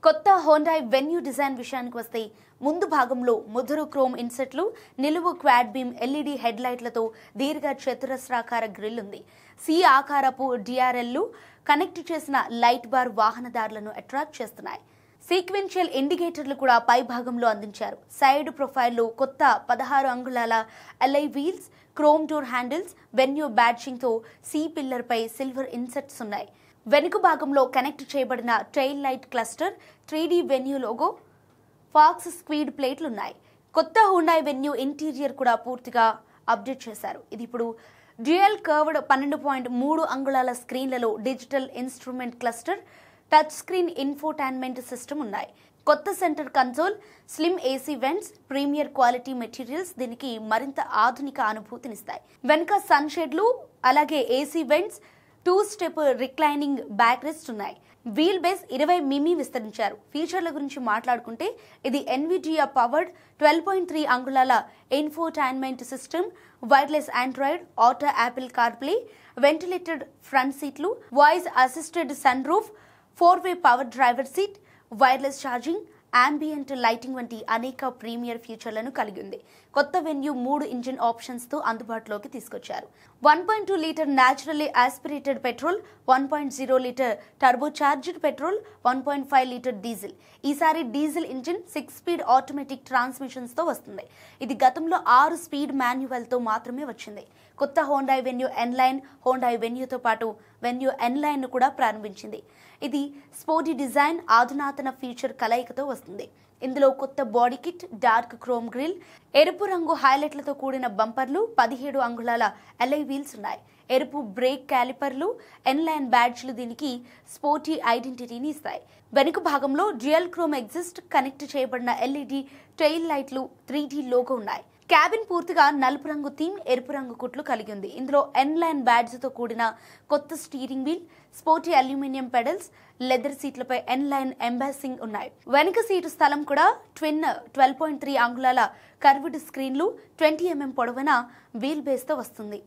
కొత్త Hyundai venue design విషయానికి వస్తే ముందు భాగంలో ముదురు క్రోమ్ ఇన్సెట్లు, నిలువు క్వాడ్ బీమ్ ఎల్ఈడి హెడ్ లైట్లతో దీర్ఘ చతురస్రాకార గ్రిల్ ఉంది. సి ఆకారపు డిఆర్ఎల్లు కనెక్ట్ చేసిన లైట్ బార్ వాహనదారులను అట్రాక్ట్ చేస్తున్నాయి. సీక్వెన్షియల్ ఇండికేటర్లు కూడా పై భాగంలో అందించారు. సైడ్ ప్రొఫైల్లో కొత్త 16 అంగుళాల alloy wheels, chrome door handles, Venue badging తో సి పిల్లర్ పై సిల్వర్ ఇన్సెట్స్ ఉన్నాయి. వెనుక భాగంలో కనెక్ట్ చేయబడిన tail light cluster, 3D Venue logo, faux skid ప్లేట్లు ఉన్నాయి. కొత్త హుండాయ్ వెన్యూ ఇంటీరియర్ కూడా పూర్తిగా అప్డేట్ చేశారు. ఇది ఇప్పుడు డ్యూయల్ కర్వ్డ్ 12.3 అంగుళాల స్క్రీన్లలో digital instrument cluster, touch screen infotainment system ఉన్నాయి. కొత్త centre console, slim AC vents, premier quality materials దీనికి మరింత ఆధునిక అనుభూతినిస్తాయి. వెనుక సన్ షేడ్లు, అలాగే AC vents, 2 step reclining back rest ఉన్నాయి. వీల్ బేస్ 20 మిమీ విస్తరించారు. ఫీచర్ల గురించి మాట్లాడుకుంటే ఇది ఎన్విడియా పవర్డ్ 12.3 అంగుళాల infotainment system, wireless Android Auto, Apple CarPlay, ventilated front సీట్లు, వాయిస్ అసిస్టెడ్ సన్ రూఫ్, 4-వే power driver seat, wireless charging, ambient lighting వంటి అనేక ప్రీమియర్ ఫీచర్లను కలిగి ఉంది. కొత్త వెన్యూ 3 ఇంజిన్ ఆప్షన్స్ తో అందుబాటులోకి తీసుకొచ్చారు. 1.2 litre naturally aspirated petrol, 1.0 litre turbo charged petrol, 1.5 litre diesel. ఈసారి diesel engine 6 speed automatic transmissions తో వస్తుంది. ఇది గతంలో 6 స్పీడ్ మాన్యువల్ తో మాత్రమే వచ్చింది. కొత్త హోండాయ్ వెన్యూ ఎన్లైన్, హోండాయ్ వెన్యూతో పాటు వెన్యూ ఎన్లైన్ ను కూడా ప్రారంభించింది. ఇది స్పోర్టీ డిజైన్, అధునాతన ఫీచర్ కలయికతో వస్తుంది. ఇందులో కొత్త body kit, dark chrome grill, ఎరుపు రంగు హైలైట్లతో కూడిన బంపర్లు, 17 అంగుళాల ఎల్ఐ వీల్స్ ఉన్నాయి. ఎరుపు బ్రేక్ క్యాలిపర్లు, ఎన్లైన్ బ్యాడ్జ్లు దీనికి స్పోర్టీ ఐడెంటిటీని ఇస్తాయి. వెనుక భాగంలో డ్యూయల్ క్రోమ్ ఎగ్జిస్ట్, కనెక్ట్ చేయబడిన ఎల్ఈడి టెయిల్ లైట్లు, 3D లోగో ఉన్నాయి. క్యాబిన్ పూర్తిగా నలుపు రంగు థీమ్, ఎరుపు రంగు కుట్లు కలిగి ఉంది. ఇందులో ఎన్లైన్ బ్యాడ్జ్ తో కూడిన కొత్త steering wheel, sporty aluminium pedals, leather సీట్లపై ఎన్లైన్ ఎంబాసింగ్ ఉన్నాయి. వెనుక సీటు స్థలం కూడా ట్విన్ 12.3 అంగుళాల కర్వ్డ్ స్క్రీన్లు, 20 mm పొడవున వీల్ బేస్ తో వస్తుంది.